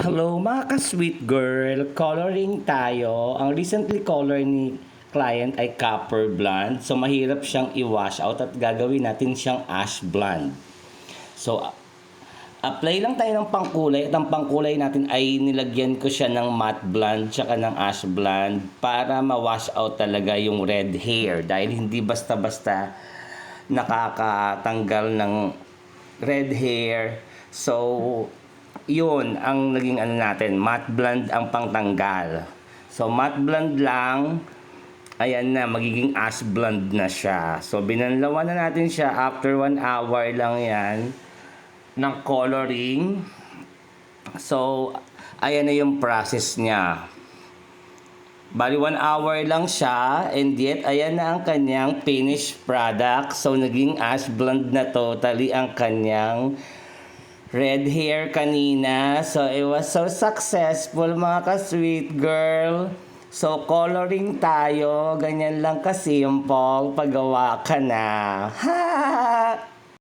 Hello mga ka-sweet girl, coloring tayo. Ang recently color ni client ay copper blonde. So mahirap siyang i-wash out at gagawin natin siyang ash blonde. So apply lang tayo ng pangkulay at ang pangkulay natin ay nilagyan ko siya ng matte blonde tsaka ng ash blonde para ma-wash out talaga yung red hair dahil hindi basta-basta nakakatanggal ng red hair. So yun ang naging ano natin, matte blonde ang pangtanggal. So matte blonde lang, ayan na, magiging ash blonde na siya. So binanlawan na natin siya after 1 hour lang yan ng coloring. So ayan na yung process niya. Bali 1 hour lang siya and yet ayan na ang kanyang finished product. So naging ash blonde na totally ang kanyang red hair kanina. So, it was so successful mga ka-sweet girl. So, coloring tayo. Ganyan lang ka-simple. Paggawa ka na. Ha!